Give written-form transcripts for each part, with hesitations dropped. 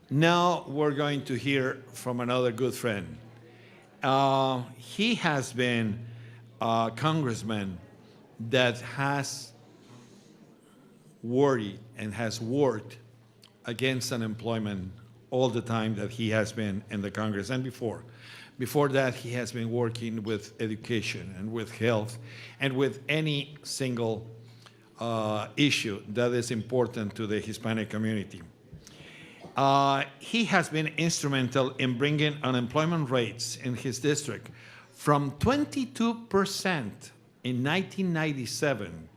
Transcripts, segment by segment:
Now we're going to hear from another good friend. He has been a congressman that has worried and has worked against unemployment all the time that he has been in the Congress and before. Before that, he has been working with education and with health and with any single issue that is important to the Hispanic community. He has been instrumental in bringing unemployment rates in his district from 22% in 1997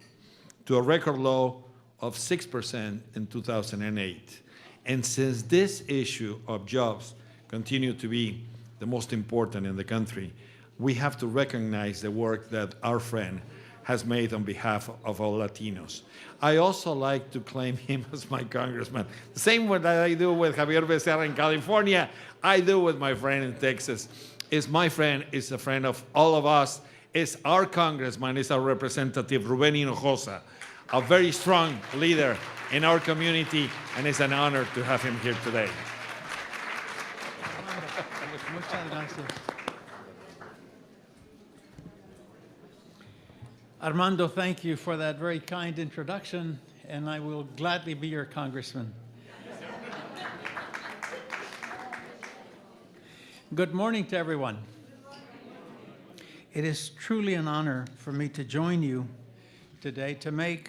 to a record low of 6% in 2008. And since this issue of jobs continue to be the most important in the country, we have to recognize the work that our friend has made on behalf of all Latinos. I also like to claim him as my congressman. The same way that I do with Javier Becerra in California, I do with my friend in Texas. Is my friend, is a friend of all of us, is our congressman, is our representative, Ruben Hinojosa, a very strong leader in our community, and it's an honor to have him here today. Muchas gracias. Armando, thank you for that very kind introduction, and I will gladly be your congressman. Good morning to everyone. It is truly an honor for me to join you today to make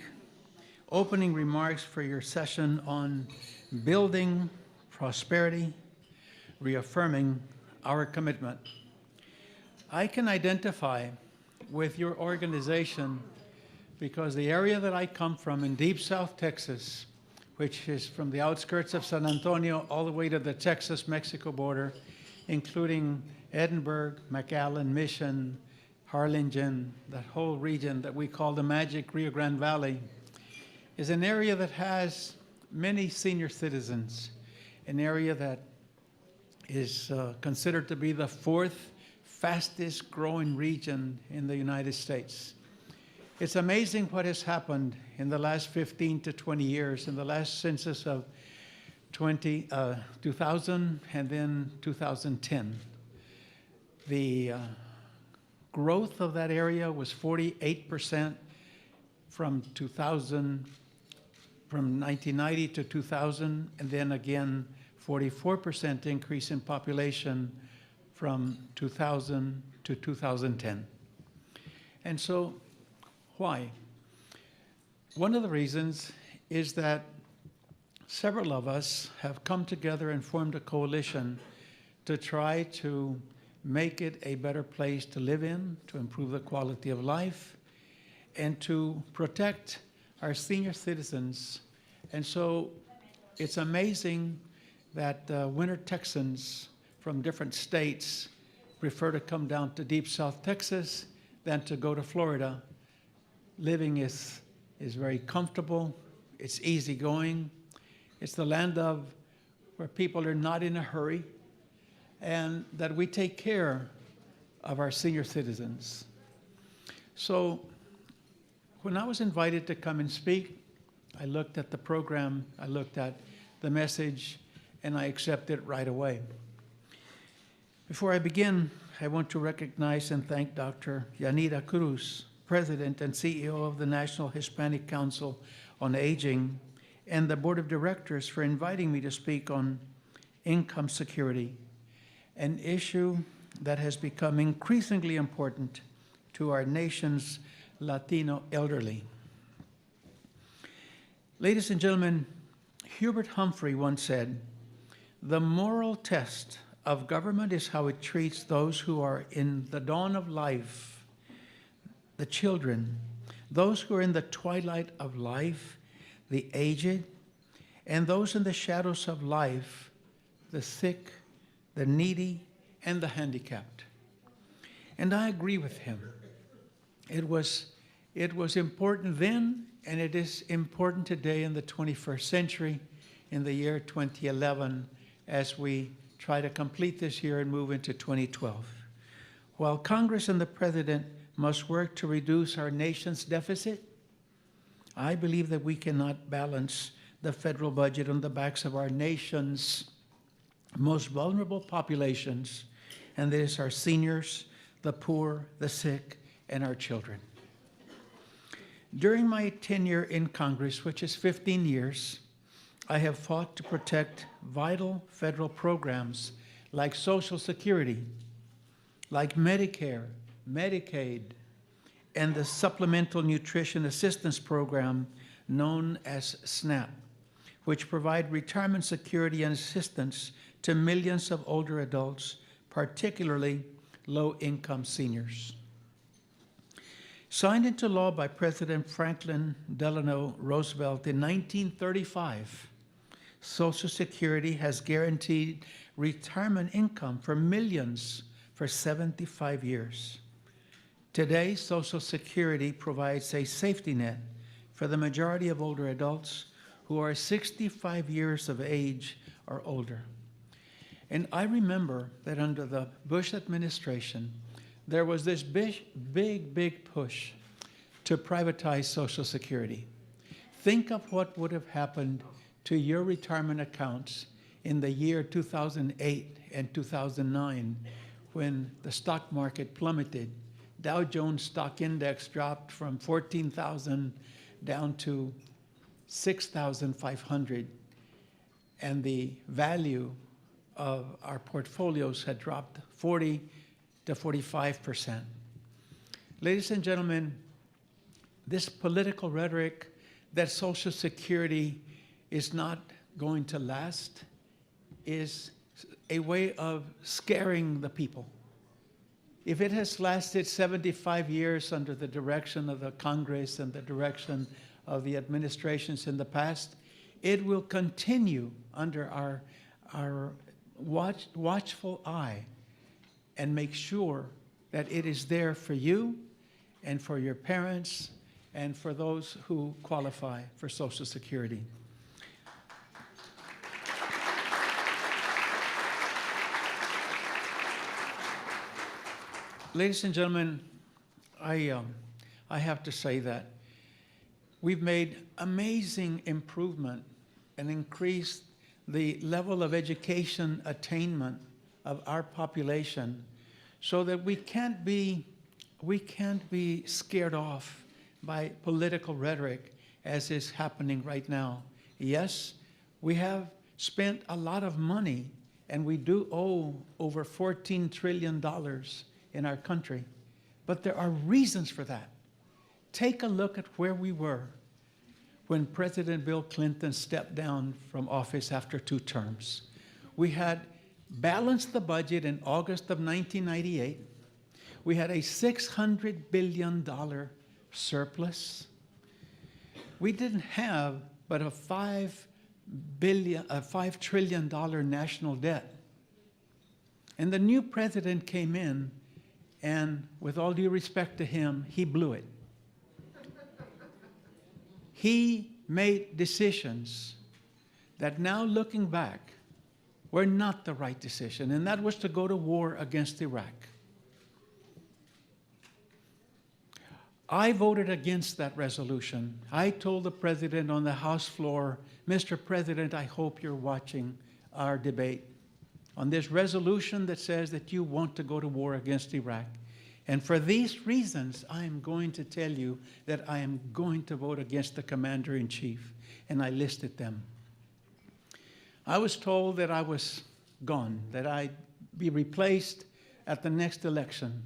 opening remarks for your session on building prosperity, reaffirming our commitment. I can identify with your organization because the area that I come from in deep South Texas, which is from the outskirts of San Antonio all the way to the Texas-Mexico border, including Edinburgh, McAllen, Mission, Harlingen, that whole region that we call the Magic Rio Grande Valley, is an area that has many senior citizens, an area that is considered to be the fourth fastest growing region in the United States. It's amazing what has happened in the last 15 to 20 years, in the last census of 2000 and then 2010. The growth of that area was 48% from 1990 to 2000, and then again 44% increase in population from 2000 to 2010. And so, why? One of the reasons is that several of us have come together and formed a coalition to try to make it a better place to live in, to improve the quality of life, and to protect our senior citizens. And so it's amazing that winter Texans from different states prefer to come down to deep South Texas than to go to Florida. Living is very comfortable, it's easygoing, it's the land of where people are not in a hurry, and that we take care of our senior citizens. So when I was invited to come and speak, I looked at the program, I looked at the message, and I accepted right away. Before I begin, I want to recognize and thank Dr. Yanira Cruz, President and CEO of the National Hispanic Council on Aging, and the Board of Directors for inviting me to speak on income security, an issue that has become increasingly important to our nation's Latino elderly. Ladies and gentlemen, Hubert Humphrey once said, "The moral test of government is how it treats those who are in the dawn of life, the children, those who are in the twilight of life, the aged, and those in the shadows of life, the sick, the needy, and the handicapped." And I agree with him. It was important then, and it is important today in the 21st century, in the year 2011, as we try to complete this year and move into 2012. While Congress and the President must work to reduce our nation's deficit, I believe that we cannot balance the federal budget on the backs of our nation's most vulnerable populations, and that is our seniors, the poor, the sick, and our children. During my tenure in Congress, which is 15 years, I have fought to protect vital federal programs like Social Security, like Medicare, Medicaid, and the Supplemental Nutrition Assistance Program known as SNAP, which provide retirement security and assistance to millions of older adults, particularly low-income seniors. Signed into law by President Franklin Delano Roosevelt in 1935, Social Security has guaranteed retirement income for millions for 75 years. Today, Social Security provides a safety net for the majority of older adults who are 65 years of age or older. And I remember that under the Bush administration, there was this big push to privatize Social Security. Think of what would have happened to your retirement accounts in the year 2008 and 2009 when the stock market plummeted. Dow Jones stock index dropped from 14,000 down to 6,500, and the value of our portfolios had dropped 40 to 45%. Ladies and gentlemen, this political rhetoric that Social Security is not going to last is a way of scaring the people. If it has lasted 75 years under the direction of the Congress and the direction of the administrations in the past, it will continue under our watchful eye and make sure that it is there for you and for your parents and for those who qualify for Social Security. Ladies and gentlemen, I have to say that we've made amazing improvement and increased the level of education attainment of our population so that we can't be scared off by political rhetoric as is happening right now. Yes, we have spent a lot of money and we do owe over $14 trillion in our country, but there are reasons for that. Take a look at where we were when President Bill Clinton stepped down from office after 2 terms. We had balanced the budget in August of 1998. We had a $600 billion surplus. We didn't have but a $5 trillion national debt. And the new president came in, and with all due respect to him, he blew it. He made decisions that now looking back were not the right decision, and that was to go to war against Iraq. I voted against that resolution. I told the president on the House floor, Mr. President, I hope you're watching our debate on this resolution that says that you want to go to war against Iraq. And for these reasons, I am going to tell you that I am going to vote against the commander-in-chief. And I listed them. I was told that I was gone, that I'd be replaced at the next election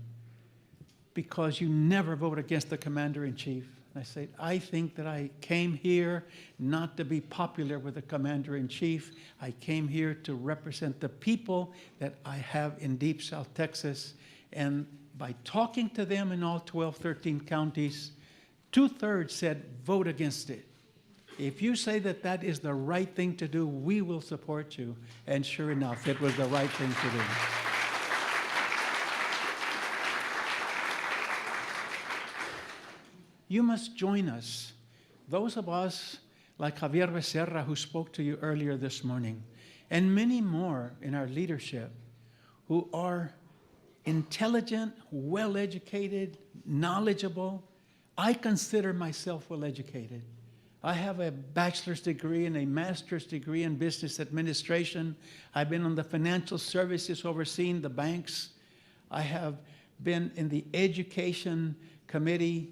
because you never vote against the commander-in-chief. I said, I think that I came here not to be popular with the commander-in-chief. I came here to represent the people that I have in Deep South Texas. And by talking to them in all 12, 13 counties, 2/3 said, vote against it. If you say that that is the right thing to do, we will support you. And sure enough, it was the right thing to do. You must join us. Those of us like Javier Becerra, who spoke to you earlier this morning, and many more in our leadership who are intelligent, well-educated, knowledgeable. I consider myself well-educated. I have a bachelor's degree and a master's degree in business administration. I've been on the financial services overseeing the banks. I have been in the education committee,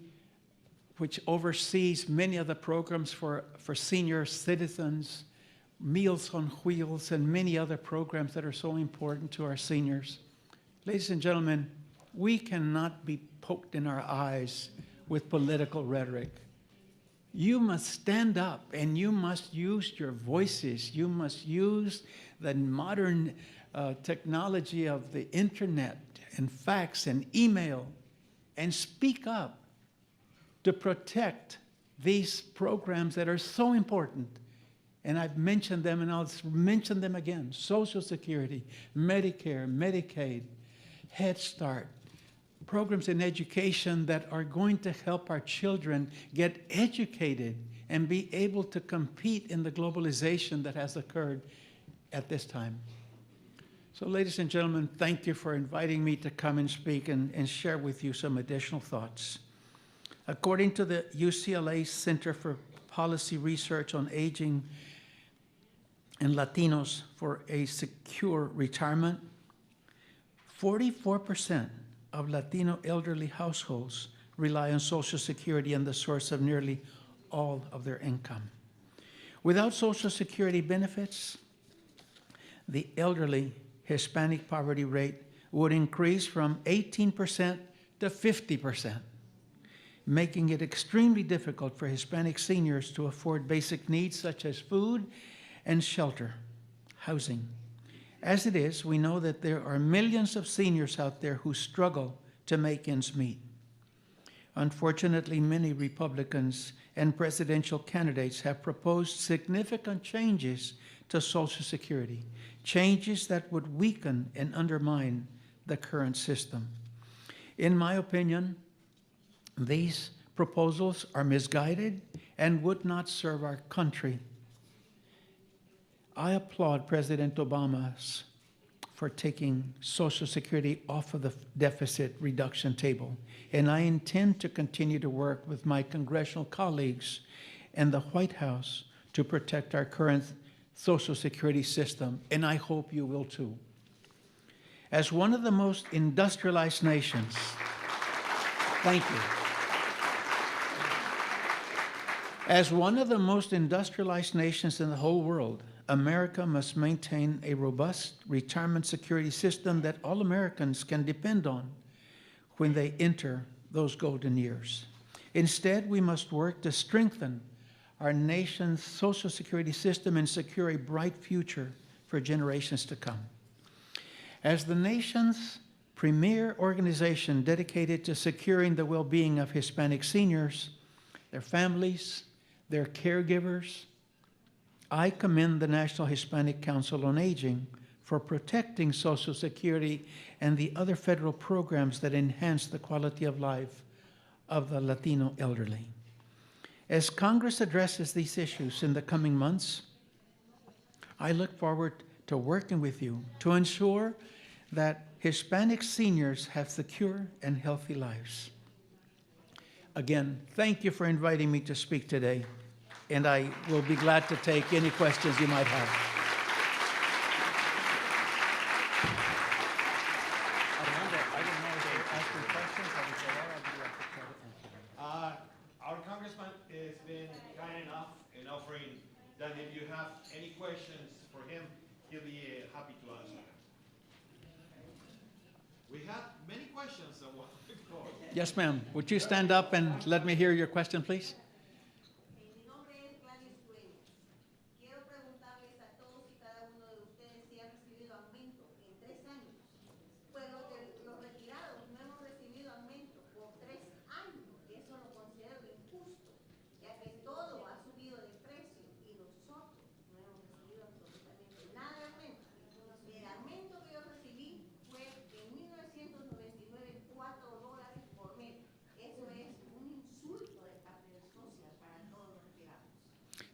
which oversees many of the programs for senior citizens, Meals on Wheels, and many other programs that are so important to our seniors. Ladies and gentlemen, we cannot be poked in our eyes with political rhetoric. You must stand up and you must use your voices. You must use the modern technology of the internet and fax and email and speak up to protect these programs that are so important. And I've mentioned them and I'll mention them again. Social Security, Medicare, Medicaid, Head Start, programs in education that are going to help our children get educated and be able to compete in the globalization that has occurred at this time. So ladies and gentlemen, thank you for inviting me to come and speak and share with you some additional thoughts. According to the UCLA Center for Policy Research on Aging and Latinos for a Secure Retirement, 44% of Latino elderly households rely on Social Security as the source of nearly all of their income. Without Social Security benefits, the elderly Hispanic poverty rate would increase from 18% to 50%, making it extremely difficult for Hispanic seniors to afford basic needs such as food and shelter, housing. As it is, we know that there are millions of seniors out there who struggle to make ends meet. Unfortunately, many Republicans and presidential candidates have proposed significant changes to Social Security, changes that would weaken and undermine the current system. In my opinion, these proposals are misguided and would not serve our country. I applaud President Obama for taking Social Security off of the deficit reduction table, and I intend to continue to work with my congressional colleagues and the White House to protect our current Social Security system, and I hope you will too. As one of the most industrialized nations, thank you. As one of the most industrialized nations in the whole world, America must maintain a robust retirement security system that all Americans can depend on when they enter those golden years. Instead, we must work to strengthen our nation's Social Security system and secure a bright future for generations to come. As the nation's premier organization dedicated to securing the well-being of Hispanic seniors, their families, their caregivers, I commend the National Hispanic Council on Aging for protecting Social Security and the other federal programs that enhance the quality of life of the Latino elderly. As Congress addresses these issues in the coming months, I look forward to working with you to ensure that Hispanic seniors have secure and healthy lives. Again, thank you for inviting me to speak today, and I will be glad to take any questions you might have. Our congressman has been kind enough in offering that if you have any questions for him, he'll be happy to answer. We have many questions on what we call. Yes, ma'am. Would you stand up and let me hear your question, please?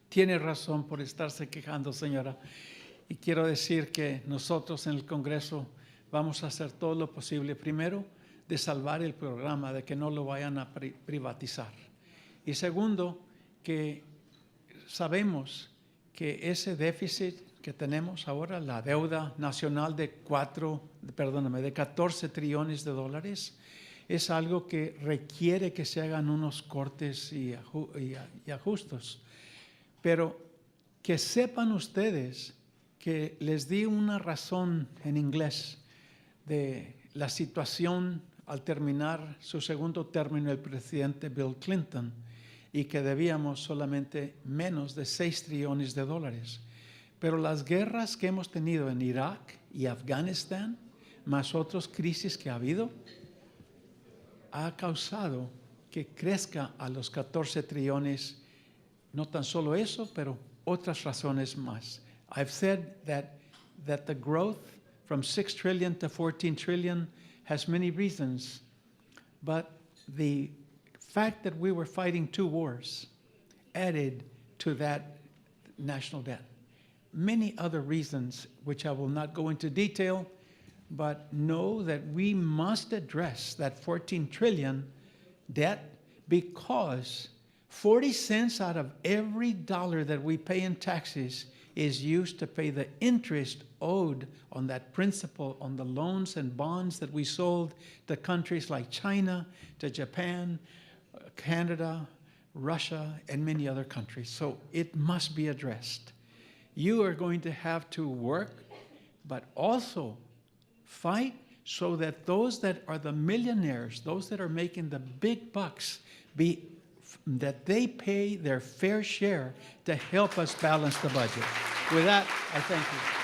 Tiene razón por estarse quejando, señora. Y quiero decir que nosotros en el Congreso vamos a hacer todo lo posible, primero, de salvar el programa, de que no lo vayan a privatizar. Y segundo, que sabemos que ese déficit que tenemos ahora, la deuda nacional de 14 trillones de dólares, es algo que requiere que se hagan unos cortes y ajustes. Pero que sepan ustedes que les di una razón en inglés de la situación al terminar su segundo término el presidente Bill Clinton y que debíamos solamente menos de 6 trillones de dólares. Pero las guerras que hemos tenido en Irak y Afganistán, más otras crisis que ha habido, ha causado que crezca a los 14 trillones, no tan solo eso, pero otras razones más. I've said that the growth from 6 trillion to 14 trillion has many reasons, but the fact that we were fighting 2 wars added to that national debt. Many other reasons, which I will not go into detail, but know that we must address that 14 trillion debt because 40 cents out of every dollar that we pay in taxes is used to pay the interest owed on that principal on the loans and bonds that we sold to countries like China, to Japan, Canada, Russia, and many other countries. So it must be addressed. You are going to have to work, but also fight so that those that are the millionaires, those that are making the big bucks, that they pay their fair share to help us balance the budget. With that, I thank you.